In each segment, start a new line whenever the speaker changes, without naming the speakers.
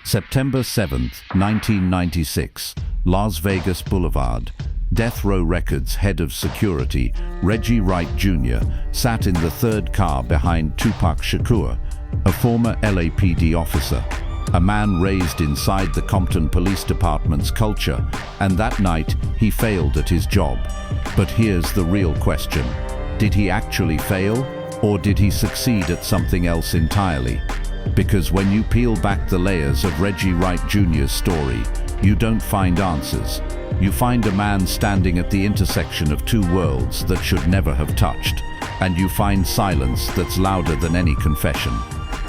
September 7th, 1996, Las Vegas Boulevard. Death Row Records head of security, Reggie Wright Jr., sat in the third car behind Tupac Shakur, a former LAPD officer, a man raised inside the Compton Police Department's culture, and that night he failed at his job. But here's the real question. Did he actually fail, or did he succeed at something else entirely? Because when you peel back the layers of Reggie Wright Jr.'s story, you don't find answers. You find a man standing at the intersection of two worlds that should never have touched, and you find silence that's louder than any confession.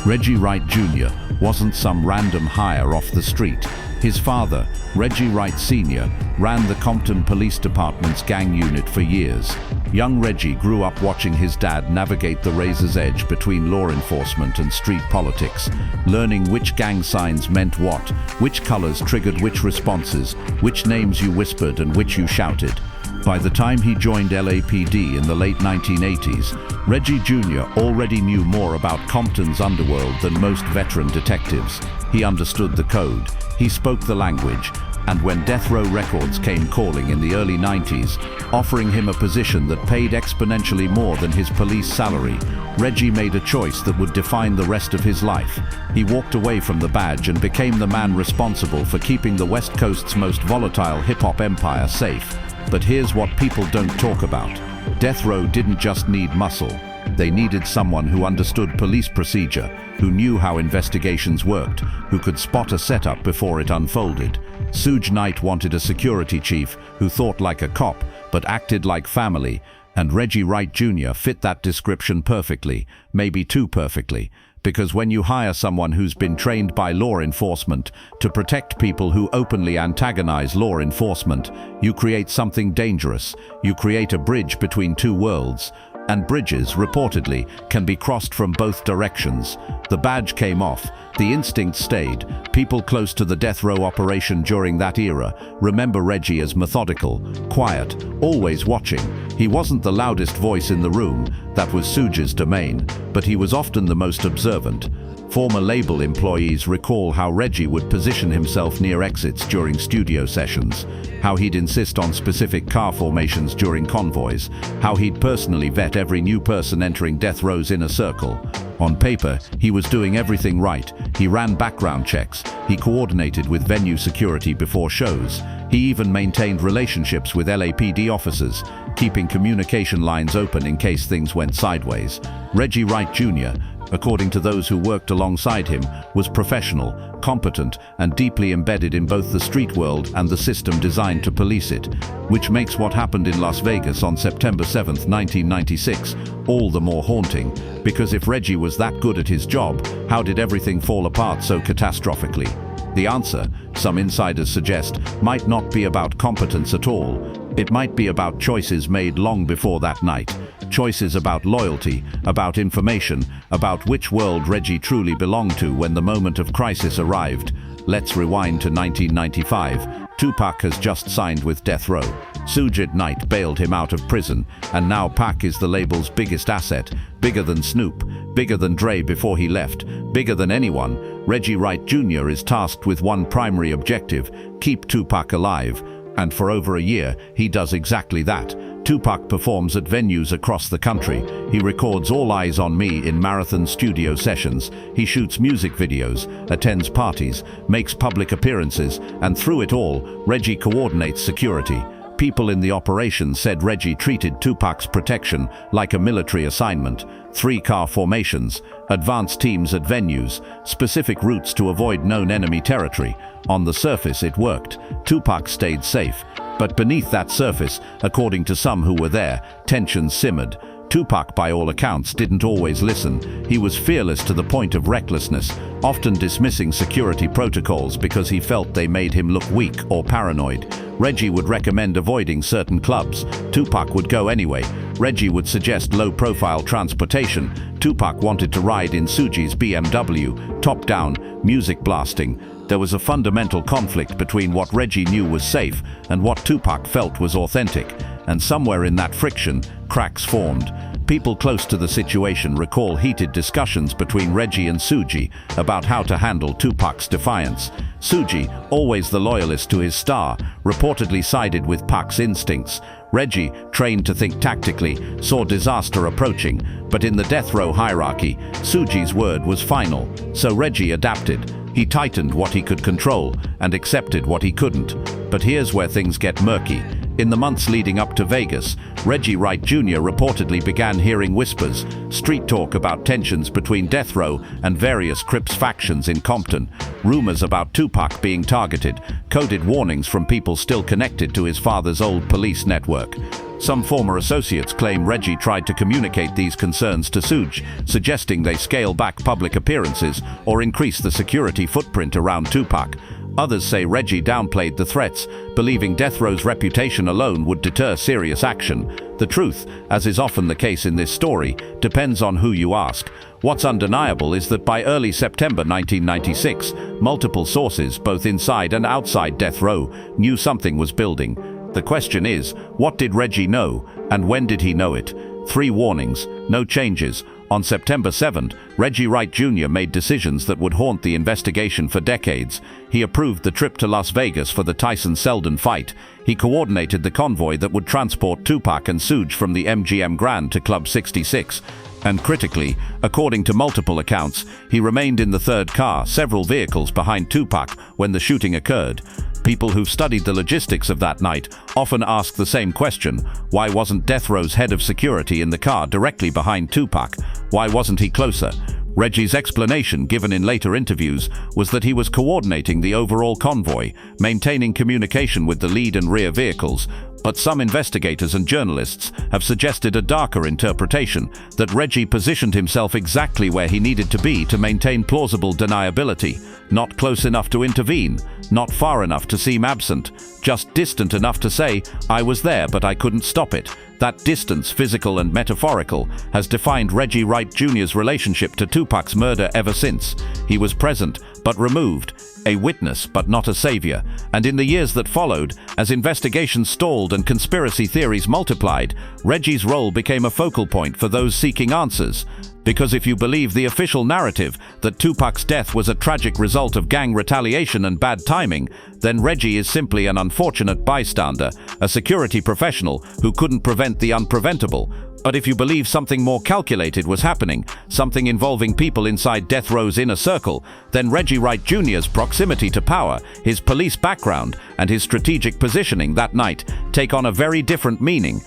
Reggie Wright Jr. wasn't some random hire off the street. His father, Reggie Wright Sr., ran the Compton Police Department's gang unit for years. Young Reggie grew up watching his dad navigate the razor's edge between law enforcement and street politics, learning which gang signs meant what, which colors triggered which responses, which names you whispered and which you shouted. By the time he joined LAPD in the late 1980s, Reggie Jr. already knew more about Compton's underworld than most veteran detectives. He understood the code, he spoke the language, and when Death Row Records came calling in the early 90s, offering him a position that paid exponentially more than his police salary, Reggie made a choice that would define the rest of his life. He walked away from the badge and became the man responsible for keeping the West Coast's most volatile hip-hop empire safe. But here's what people don't talk about. Death Row didn't just need muscle. They needed someone who understood police procedure, who knew how investigations worked, who could spot a setup before it unfolded. Suge Knight wanted a security chief who thought like a cop, but acted like family, and Reggie Wright Jr. fit that description perfectly, maybe too perfectly. Because when you hire someone who's been trained by law enforcement to protect people who openly antagonize law enforcement, you create something dangerous. You create a bridge between two worlds. And bridges, reportedly, can be crossed from both directions. The badge came off. The instinct stayed. People close to the death row operation during that era remember Reggie as methodical, quiet, always watching. He wasn't the loudest voice in the room. That was Suge's domain. But he was often the most observant. Former label employees recall how Reggie would position himself near exits during studio sessions, how he'd insist on specific car formations during convoys, how he'd personally vet every new person entering Death Row's inner circle. On paper, he was doing everything right. He ran background checks. He coordinated with venue security before shows. He even maintained relationships with LAPD officers, keeping communication lines open in case things went sideways. Reggie Wright Jr., according to those who worked alongside him, was professional, competent, and deeply embedded in both the street world and the system designed to police it, which makes what happened in Las Vegas on September 7, 1996, all the more haunting, because if Reggie was that good at his job, how did everything fall apart so catastrophically? The answer, some insiders suggest, might not be about competence at all. It might be about choices made long before that night. Choices about loyalty, about information, about which world Reggie truly belonged to when the moment of crisis arrived. Let's rewind to 1995. Tupac has just signed with Death Row. Suge Knight bailed him out of prison, and now Pac is the label's biggest asset, bigger than Snoop, bigger than Dre before he left, bigger than anyone. Reggie Wright Jr. is tasked with one primary objective: keep Tupac alive. And for over a year, he does exactly that. Tupac performs at venues across the country. He records All Eyes on Me in marathon studio sessions. He shoots music videos, attends parties, makes public appearances, and through it all, Reggie coordinates security. People in the operation said Reggie treated Tupac's protection like a military assignment. 3-car formations, advanced teams at venues, specific routes to avoid known enemy territory. On the surface, it worked. Tupac stayed safe. But beneath that surface, according to some who were there, tensions simmered. Tupac, by all accounts, didn't always listen. He was fearless to the point of recklessness, often dismissing security protocols because he felt they made him look weak or paranoid. Reggie would recommend avoiding certain clubs. Tupac would go anyway. Reggie would suggest low-profile transportation. Tupac wanted to ride in Suge's BMW, top down, music blasting. There was a fundamental conflict between what Reggie knew was safe and what Tupac felt was authentic. And somewhere in that friction, cracks formed. People close to the situation recall heated discussions between Reggie and Suji about how to handle Tupac's defiance. Suji, always the loyalist to his star, reportedly sided with Pac's instincts. Reggie, trained to think tactically, saw disaster approaching, but in the death row hierarchy, Suji's word was final, so Reggie adapted. He tightened what he could control and accepted what he couldn't. But here's where things get murky. In the months leading up to Vegas, Reggie Wright Jr. reportedly began hearing whispers, street talk about tensions between death row and various Crips factions in Compton, rumors about Tupac being targeted, coded warnings from people still connected to his father's old police network. Some former associates claim Reggie tried to communicate these concerns to Suge, suggesting they scale back public appearances or increase the security footprint around Tupac. Others say Reggie downplayed the threats, believing death row's reputation alone would deter serious action. The truth, as is often the case in this story, depends on who you ask. What's undeniable is that by early September 1996, multiple sources, both inside and outside death row, knew something was building. The question is, what did Reggie know, and when did he know it? 3 warnings, no changes. On September 7th, Reggie Wright Jr. made decisions that would haunt the investigation for decades. He approved the trip to Las Vegas for the Tyson-Selden fight. He coordinated the convoy that would transport Tupac and Suge from the MGM Grand to Club 66. And critically, according to multiple accounts, he remained in the third car, several vehicles behind Tupac, when the shooting occurred. People who've studied the logistics of that night often ask the same question: why wasn't death row's head of security in the car directly behind Tupac? Why wasn't he closer? Reggie's explanation, given in later interviews, was that he was coordinating the overall convoy, maintaining communication with the lead and rear vehicles. But some investigators and journalists have suggested a darker interpretation, that Reggie positioned himself exactly where he needed to be to maintain plausible deniability. Not close enough to intervene, not far enough to seem absent, just distant enough to say, "I was there, but I couldn't stop it." That distance, physical and metaphorical, has defined Reggie Wright Jr.'s relationship to Tupac's murder ever since. He was present, but removed, a witness, but not a savior. And in the years that followed, as investigations stalled and conspiracy theories multiplied, Reggie's role became a focal point for those seeking answers. Because if you believe the official narrative that Tupac's death was a tragic result of gang retaliation and bad timing, then Reggie is simply an unfortunate bystander, a security professional who couldn't prevent the unpreventable. But if you believe something more calculated was happening, something involving people inside death row's inner circle, then Reggie Wright Jr.'s proximity to power, his police background, and his strategic positioning that night take on a very different meaning.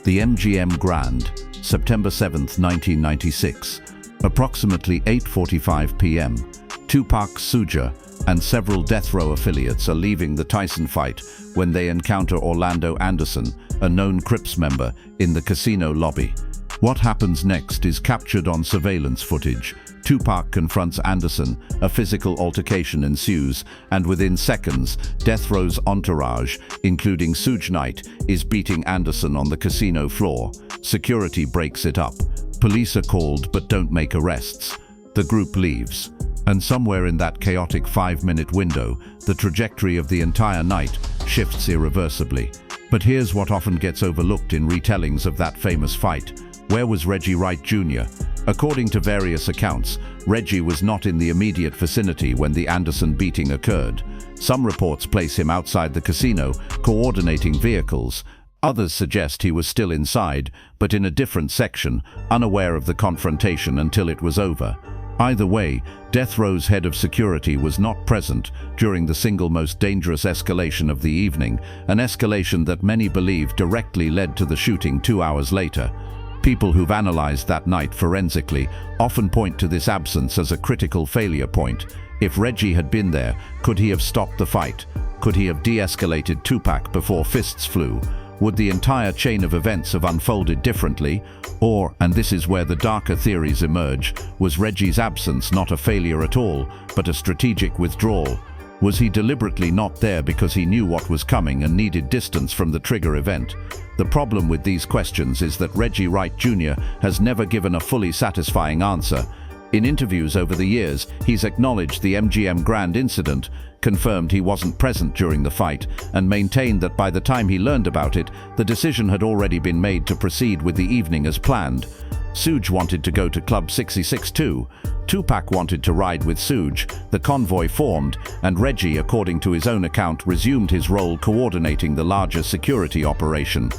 The MGM Grand, September 7, 1996. Approximately 8:45 p.m., Tupac, Suge, and several death row affiliates are leaving the Tyson fight when they encounter Orlando Anderson, a known Crips member, in the casino lobby. What happens next is captured on surveillance footage. Tupac confronts Anderson, a physical altercation ensues, and within seconds, death row's entourage, including Suge Knight, is beating Anderson on the casino floor. Security breaks it up. Police are called but don't make arrests. The group leaves. And somewhere in that chaotic 5-minute window, the trajectory of the entire night shifts irreversibly. But here's what often gets overlooked in retellings of that famous fight. Where was Reggie Wright Jr.? According to various accounts, Reggie was not in the immediate vicinity when the Anderson beating occurred. Some reports place him outside the casino, coordinating vehicles. Others suggest he was still inside, but in a different section, unaware of the confrontation until it was over. Either way, death row's head of security was not present during the single most dangerous escalation of the evening, an escalation that many believe directly led to the shooting 2 hours later. People who've analyzed that night forensically often point to this absence as a critical failure point. If Reggie had been there, could he have stopped the fight? Could he have de-escalated Tupac before fists flew? Would the entire chain of events have unfolded differently? Or, and this is where the darker theories emerge, was Reggie's absence not a failure at all, but a strategic withdrawal? Was he deliberately not there because he knew what was coming and needed distance from the trigger event? The problem with these questions is that Reggie Wright Jr. has never given a fully satisfying answer. In interviews over the years, he's acknowledged the MGM Grand incident, confirmed he wasn't present during the fight, and maintained that by the time he learned about it, the decision had already been made to proceed with the evening as planned. Suge wanted to go to Club 66 too. Tupac wanted to ride with Suge. The convoy formed, and Reggie, according to his own account, resumed his role coordinating the larger security operation.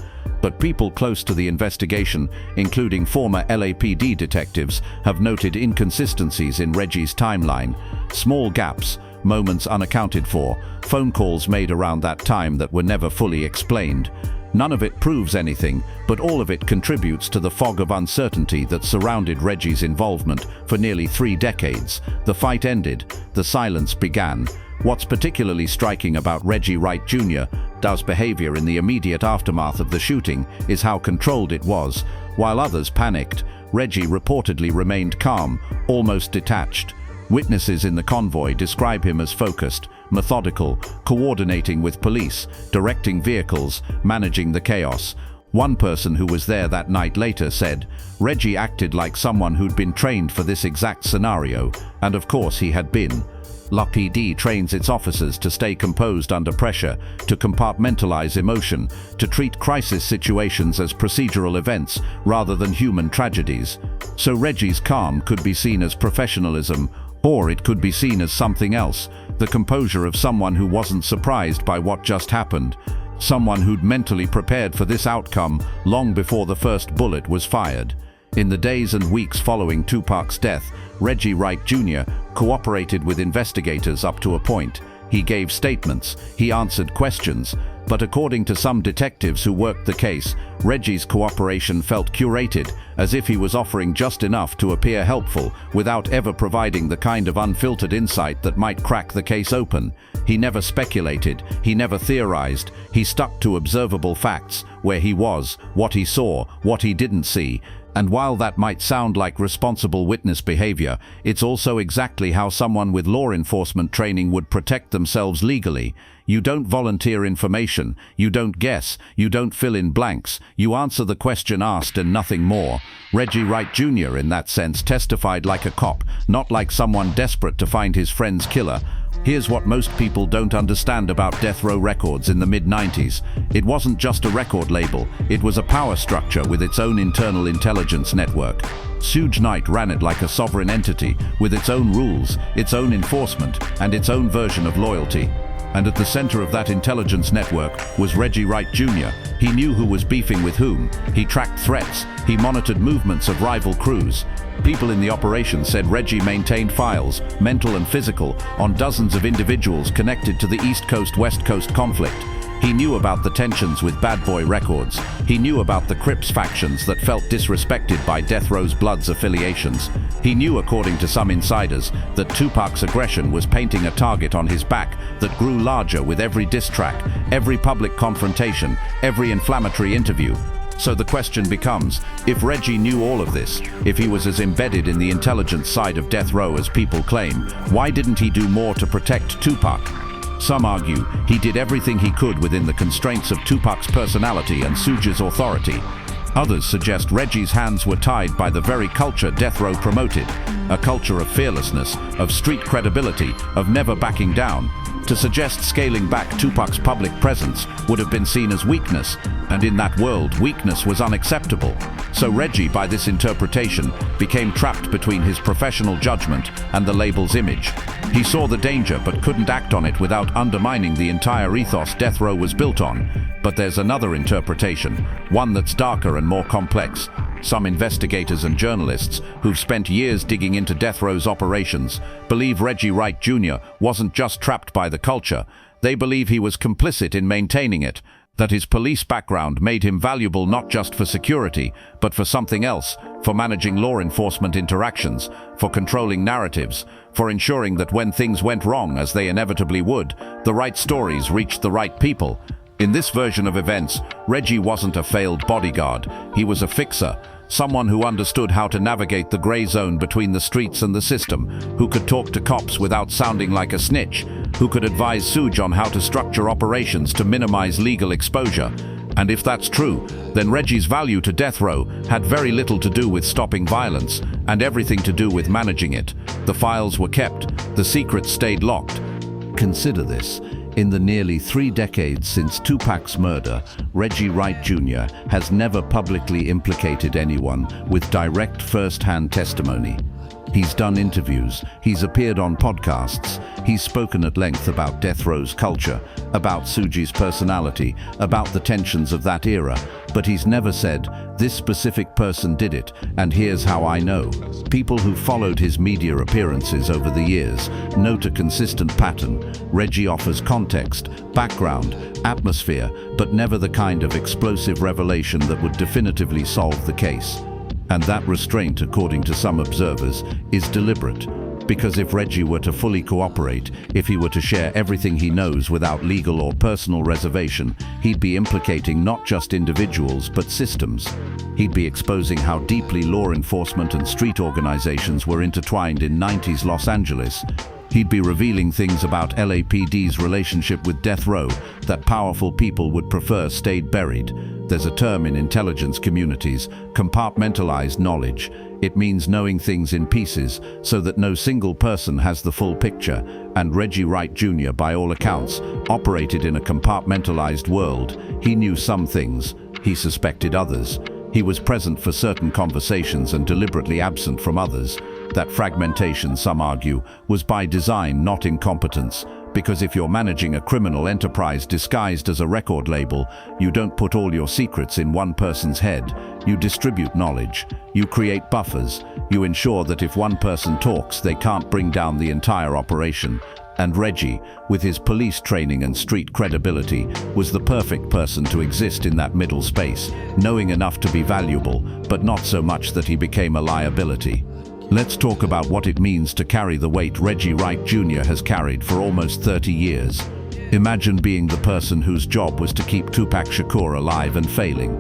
But people close to the investigation, including former LAPD detectives, have noted inconsistencies in Reggie's timeline. Small gaps, moments unaccounted for, phone calls made around that time that were never fully explained. None of it proves anything, but all of it contributes to the fog of uncertainty that surrounded Reggie's involvement for nearly 3 decades. The fight ended, the silence began. What's particularly striking about Reggie Wright Jr.'s behavior in the immediate aftermath of the shooting is how controlled it was. While others panicked, Reggie reportedly remained calm, almost detached. Witnesses in the convoy describe him as focused, methodical, coordinating with police, directing vehicles, managing the chaos. One person who was there that night later said, "Reggie acted like someone who'd been trained for this exact scenario," and of course he had been. LAPD trains its officers to stay composed under pressure, to compartmentalize emotion, to treat crisis situations as procedural events rather than human tragedies. So Reggie's calm could be seen as professionalism, or it could be seen as something else, the composure of someone who wasn't surprised by what just happened, someone who'd mentally prepared for this outcome long before the first bullet was fired. In the days and weeks following Tupac's death, Reggie Wright Jr. cooperated with investigators up to a point. He gave statements, he answered questions, but according to some detectives who worked the case, Reggie's cooperation felt curated, as if he was offering just enough to appear helpful without ever providing the kind of unfiltered insight that might crack the case open. He never speculated, he never theorized, he stuck to observable facts, where he was, what he saw, what he didn't see. And while that might sound like responsible witness behavior, it's also exactly how someone with law enforcement training would protect themselves legally. You don't volunteer information, you don't guess, you don't fill in blanks, you answer the question asked and nothing more. Reggie Wright Jr. in that sense testified like a cop, not like someone desperate to find his friend's killer. Here's what most people don't understand about Death Row Records in the mid-90s. It wasn't just a record label, it was a power structure with its own internal intelligence network. Suge Knight ran it like a sovereign entity, with its own rules, its own enforcement, and its own version of loyalty. And at the center of that intelligence network was Reggie Wright Jr. He knew who was beefing with whom, he tracked threats, he monitored movements of rival crews. People in the operation said Reggie maintained files, mental and physical, on dozens of individuals connected to the East Coast-West Coast conflict. He knew about the tensions with Bad Boy Records. He knew about the Crips factions that felt disrespected by Death Row's Bloods affiliations. He knew, according to some insiders, that Tupac's aggression was painting a target on his back that grew larger with every diss track, every public confrontation, every inflammatory interview. So the question becomes, if Reggie knew all of this, if he was as embedded in the intelligence side of Death Row as people claim, why didn't he do more to protect Tupac? Some argue he did everything he could within the constraints of Tupac's personality and Suge's authority. Others suggest Reggie's hands were tied by the very culture Death Row promoted, a culture of fearlessness, of street credibility, of never backing down. To suggest scaling back Tupac's public presence would have been seen as weakness, and in that world, weakness was unacceptable. So Reggie, by this interpretation, became trapped between his professional judgment and the label's image. He saw the danger but couldn't act on it without undermining the entire ethos Death Row was built on. But there's another interpretation, one that's darker and more complex. Some investigators and journalists who've spent years digging into Death Row's operations believe Reggie Wright Jr. wasn't just trapped by the culture. They believe he was complicit in maintaining it, that his police background made him valuable not just for security, but for something else, for managing law enforcement interactions, for controlling narratives, for ensuring that when things went wrong, as they inevitably would, the right stories reached the right people. In this version of events, Reggie wasn't a failed bodyguard, he was a fixer, someone who understood how to navigate the gray zone between the streets and the system, who could talk to cops without sounding like a snitch, who could advise Suge on how to structure operations to minimize legal exposure. And if that's true, then Reggie's value to death row had very little to do with stopping violence and everything to do with managing it. The files were kept, the secrets stayed locked. Consider this. In the nearly 3 decades since Tupac's murder, Reggie Wright Jr. has never publicly implicated anyone with direct first-hand testimony. He's done interviews, he's appeared on podcasts, he's spoken at length about death row's culture, about Suji's personality, about the tensions of that era, but he's never said, "This specific person did it, and here's how I know." People who followed his media appearances over the years note a consistent pattern. Reggie offers context, background, atmosphere, but never the kind of explosive revelation that would definitively solve the case. And that restraint, according to some observers, is deliberate. Because if Reggie were to fully cooperate, if he were to share everything he knows without legal or personal reservation, he'd be implicating not just individuals but systems. He'd be exposing how deeply law enforcement and street organizations were intertwined in 90s Los Angeles. He'd be revealing things about LAPD's relationship with death row that powerful people would prefer stayed buried. There's a term in intelligence communities, compartmentalized knowledge. It means knowing things in pieces so that no single person has the full picture, and Reggie Wright Jr., by all accounts, operated in a compartmentalized world. He knew some things, he suspected others. He was present for certain conversations and deliberately absent from others. That fragmentation, some argue, was by design, not incompetence. Because if you're managing a criminal enterprise disguised as a record label, you don't put all your secrets in one person's head. You distribute knowledge. You create buffers. You ensure that if one person talks, they can't bring down the entire operation. And Reggie, with his police training and street credibility, was the perfect person to exist in that middle space, knowing enough to be valuable, but not so much that he became a liability. Let's talk about what it means to carry the weight Reggie Wright Jr. has carried for almost 30 years. Imagine being the person whose job was to keep Tupac Shakur alive and failing.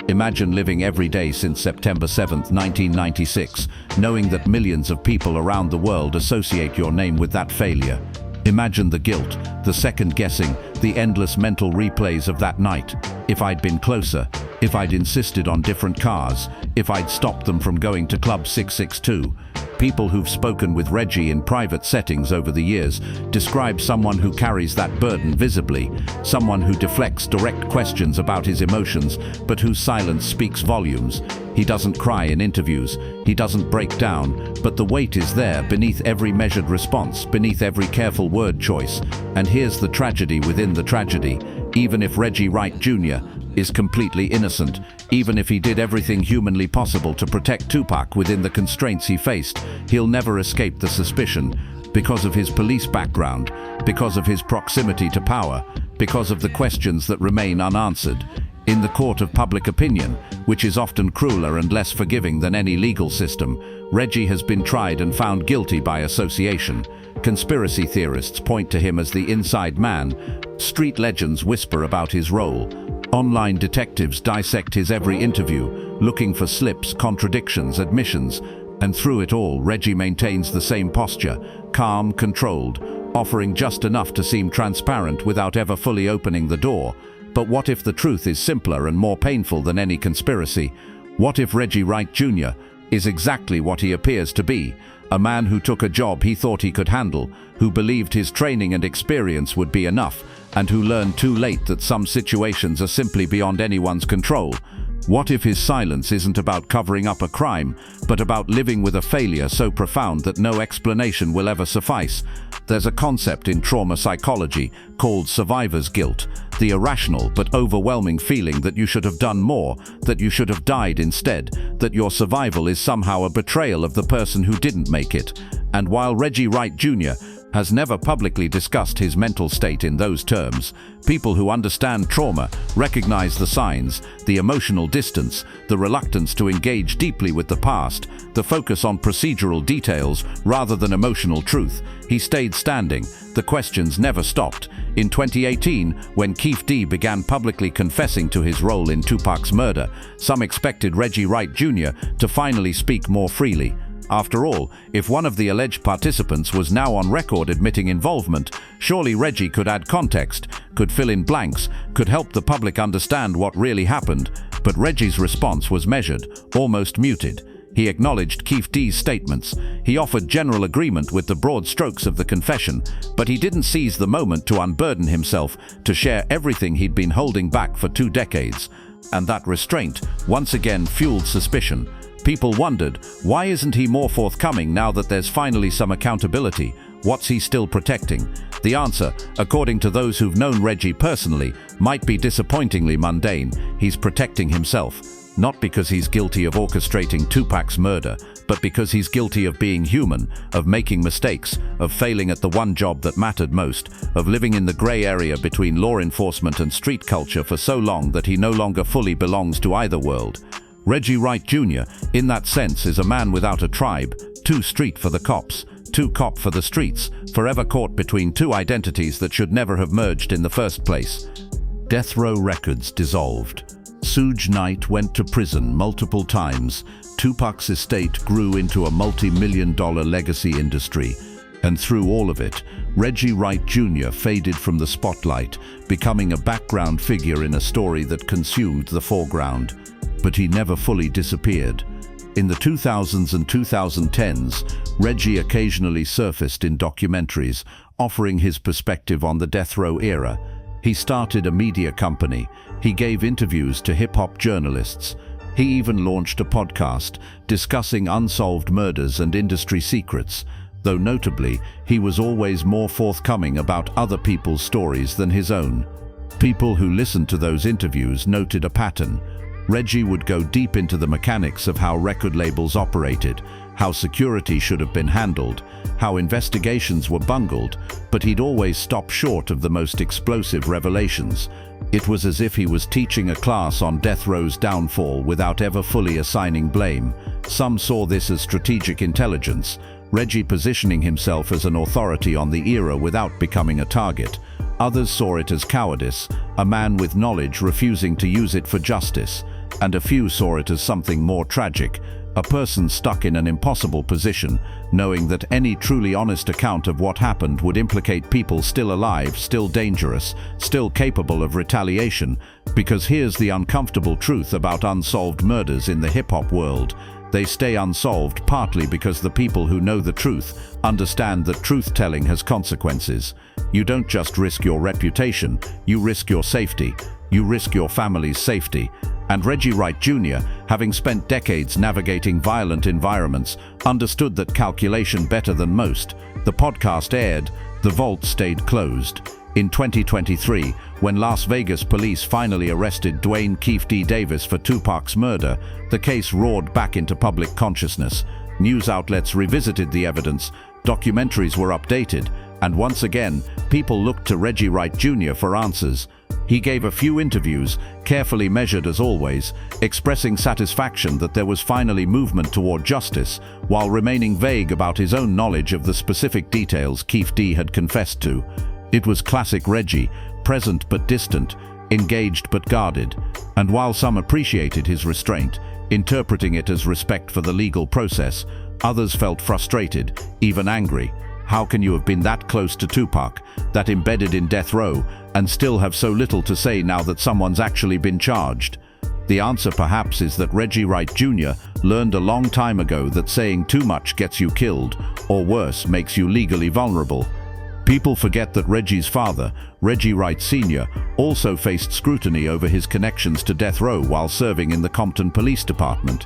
Imagine living every day since September 7, 1996, knowing that millions of people around the world associate your name with that failure. Imagine the guilt, the second-guessing, the endless mental replays of that night. If I'd been closer, if I'd insisted on different cars, if I'd stopped them from going to Club 662. People who've spoken with Reggie in private settings over the years describe someone who carries that burden visibly, someone who deflects direct questions about his emotions, but whose silence speaks volumes. He doesn't cry in interviews, he doesn't break down, but the weight is there beneath every measured response, beneath every careful word choice. And here's the tragedy within the tragedy. Even if Reggie Wright Jr. is completely innocent, even if he did everything humanly possible to protect Tupac within the constraints he faced, he'll never escape the suspicion because of his police background, because of his proximity to power, because of the questions that remain unanswered. In the court of public opinion, which is often crueler and less forgiving than any legal system, Reggie has been tried and found guilty by association. Conspiracy theorists point to him as the inside man. Street legends whisper about his role. Online detectives dissect his every interview, looking for slips, contradictions, admissions. And through it all, Reggie maintains the same posture, calm, controlled, offering just enough to seem transparent without ever fully opening the door. But what if the truth is simpler and more painful than any conspiracy? What if Reggie Wright Jr. is exactly what he appears to be? A man who took a job he thought he could handle, who believed his training and experience would be enough, and who learned too late that some situations are simply beyond anyone's control. What if his silence isn't about covering up a crime, but about living with a failure so profound that no explanation will ever suffice? There's a concept in trauma psychology called survivor's guilt, the irrational but overwhelming feeling that you should have done more, that you should have died instead, that your survival is somehow a betrayal of the person who didn't make it. And while Reggie Wright Jr. has never publicly discussed his mental state in those terms, people who understand trauma recognize the signs, the emotional distance, the reluctance to engage deeply with the past, the focus on procedural details rather than emotional truth. He stayed standing. The questions never stopped. In 2018, when Keefe D began publicly confessing to his role in Tupac's murder, some expected Reggie Wright Jr. to finally speak more freely. After all, if one of the alleged participants was now on record admitting involvement, surely Reggie could add context, could fill in blanks, could help the public understand what really happened. But Reggie's response was measured, almost muted. He acknowledged Keefe D's statements. He offered general agreement with the broad strokes of the confession, but he didn't seize the moment to unburden himself, to share everything he'd been holding back for 2 decades. And that restraint once again fueled suspicion. People wondered, why isn't he more forthcoming now that there's finally some accountability? What's he still protecting? The answer, according to those who've known Reggie personally, might be disappointingly mundane. He's protecting himself. Not because he's guilty of orchestrating Tupac's murder, but because he's guilty of being human, of making mistakes, of failing at the one job that mattered most, of living in the gray area between law enforcement and street culture for so long that he no longer fully belongs to either world. Reggie Wright Jr., in that sense, is a man without a tribe, too street for the cops, too cop for the streets, forever caught between 2 identities that should never have merged in the first place. Death row records dissolved. Suge Knight went to prison multiple times. Tupac's estate grew into a multi-million-dollar legacy industry. And through all of it, Reggie Wright Jr. faded from the spotlight, becoming a background figure in a story that consumed the foreground. But he never fully disappeared. In the 2000s and 2010s, Reggie occasionally surfaced in documentaries, offering his perspective on the death row era. He started a media company. He gave interviews to hip-hop journalists. He even launched a podcast discussing unsolved murders and industry secrets. Though notably, he was always more forthcoming about other people's stories than his own. People who listened to those interviews noted a pattern. Reggie would go deep into the mechanics of how record labels operated, how security should have been handled, how investigations were bungled, but he'd always stop short of the most explosive revelations. It was as if he was teaching a class on death row's downfall without ever fully assigning blame. Some saw this as strategic intelligence, Reggie positioning himself as an authority on the era without becoming a target. Others saw it as cowardice, a man with knowledge refusing to use it for justice. And a few saw it as something more tragic, a person stuck in an impossible position, knowing that any truly honest account of what happened would implicate people still alive, still dangerous, still capable of retaliation. Because here's the uncomfortable truth about unsolved murders in the hip-hop world. They stay unsolved partly because the people who know the truth understand that truth-telling has consequences. You don't just risk your reputation, you risk your safety. You risk your family's safety. And Reggie Wright Jr., having spent decades navigating violent environments, understood that calculation better than most. The podcast aired, the vault stayed closed. In 2023, when Las Vegas police finally arrested Dwayne Keefe D. Davis for Tupac's murder, the case roared back into public consciousness. News outlets revisited the evidence, documentaries were updated, and once again, people looked to Reggie Wright Jr. for answers. He gave a few interviews, carefully measured as always, expressing satisfaction that there was finally movement toward justice, while remaining vague about his own knowledge of the specific details Keefe D had confessed to. It was classic Reggie, present but distant, engaged but guarded, and while some appreciated his restraint, interpreting it as respect for the legal process, others felt frustrated, even angry. How can you have been that close to Tupac, that embedded in death row, and still have so little to say now that someone's actually been charged? The answer perhaps is that Reggie Wright Jr. learned a long time ago that saying too much gets you killed, or worse, makes you legally vulnerable. People forget that Reggie's father, Reggie Wright Sr., also faced scrutiny over his connections to death row while serving in the Compton Police Department.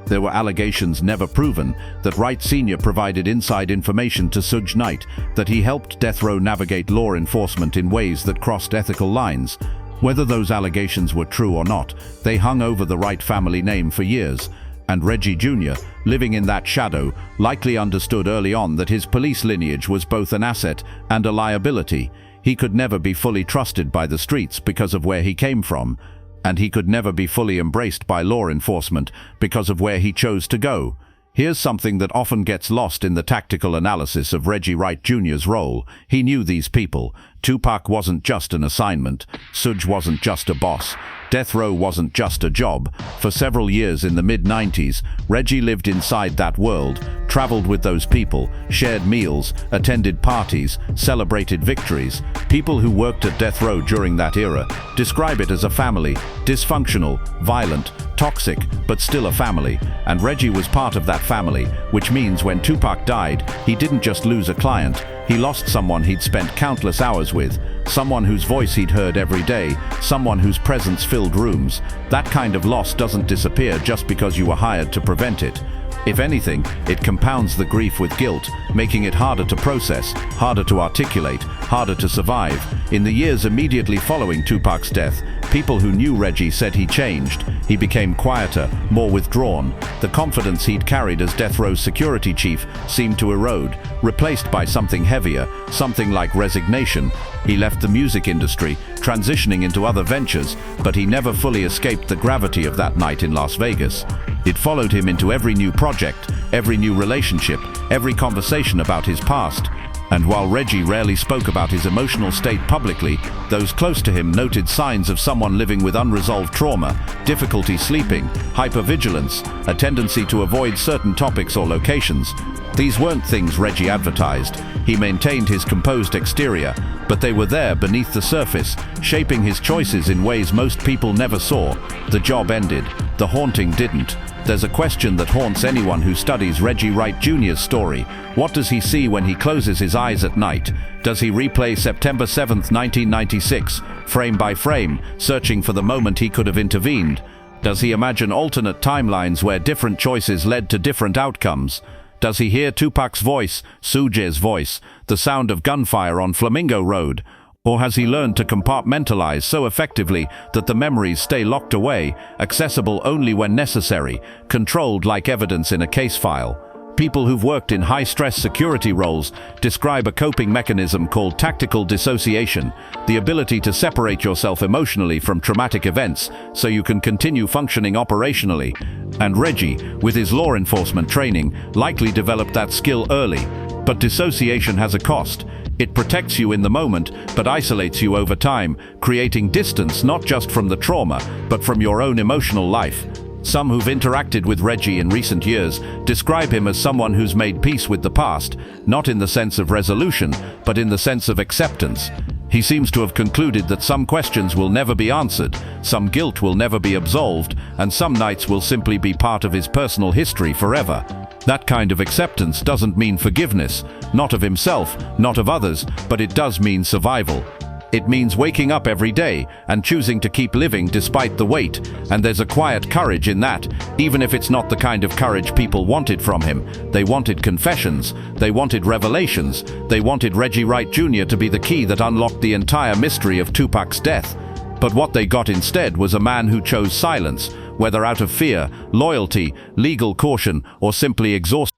There were allegations never proven that Wright Sr. provided inside information to Suge Knight, that he helped death row navigate law enforcement in ways that crossed ethical lines. Whether those allegations were true or not, they hung over the Wright family name for years, and Reggie Jr., living in that shadow, likely understood early on that his police lineage was both an asset and a liability. He could never be fully trusted by the streets because of where he came from, and he could never be fully embraced by law enforcement because of where he chose to go. Here's something that often gets lost in the tactical analysis of Reggie Wright Jr.'s role. He knew these people. Tupac wasn't just an assignment. Suge wasn't just a boss. Death row wasn't just a job. For several years in the mid-90s, Reggie lived inside that world, traveled with those people, shared meals, attended parties, celebrated victories. People who worked at death row during that era describe it as a family, dysfunctional, violent, toxic, but still a family. And Reggie was part of that family, which means when Tupac died, he didn't just lose a client. He lost someone he'd spent countless hours with, someone whose voice he'd heard every day, someone whose presence filled rooms. That kind of loss doesn't disappear just because you were hired to prevent it. If anything, it compounds the grief with guilt, making it harder to process, harder to articulate, harder to survive. In the years immediately following Tupac's death, people who knew Reggie said he changed. He became quieter, more withdrawn. The confidence he'd carried as death row's security chief seemed to erode, replaced by something heavier, something like resignation. He left the music industry, transitioning into other ventures, but he never fully escaped the gravity of that night in Las Vegas. It followed him into every new project, every new relationship, every conversation about his past. And while Reggie rarely spoke about his emotional state publicly, those close to him noted signs of someone living with unresolved trauma, difficulty sleeping, hypervigilance, a tendency to avoid certain topics or locations. These weren't things Reggie advertised. He maintained his composed exterior, but they were there beneath the surface, shaping his choices in ways most people never saw. The job ended. The haunting didn't. There's a question that haunts anyone who studies Reggie Wright Jr.'s story. What does he see when he closes his eyes at night? Does he replay September 7, 1996, frame by frame, searching for the moment he could have intervened? Does he imagine alternate timelines where different choices led to different outcomes? Does he hear Tupac's voice, Suge's voice, the sound of gunfire on Flamingo Road? Or has he learned to compartmentalize so effectively that the memories stay locked away, accessible only when necessary, controlled like evidence in a case file? People who've worked in high-stress security roles describe a coping mechanism called tactical dissociation, the ability to separate yourself emotionally from traumatic events so you can continue functioning operationally. And Reggie, with his law enforcement training, likely developed that skill early. But dissociation has a cost. It protects you in the moment, but isolates you over time, creating distance not just from the trauma, but from your own emotional life. Some who've interacted with Reggie in recent years describe him as someone who's made peace with the past, not in the sense of resolution, but in the sense of acceptance. He seems to have concluded that some questions will never be answered, some guilt will never be absolved, and some nights will simply be part of his personal history forever. That kind of acceptance doesn't mean forgiveness, not of himself, not of others, but it does mean survival. It means waking up every day and choosing to keep living despite the weight, and there's a quiet courage in that, even if it's not the kind of courage people wanted from him. They wanted confessions, they wanted revelations, they wanted Reggie Wright Jr. to be the key that unlocked the entire mystery of Tupac's death. But what they got instead was a man who chose silence, whether out of fear, loyalty, legal caution, or simply exhaustion.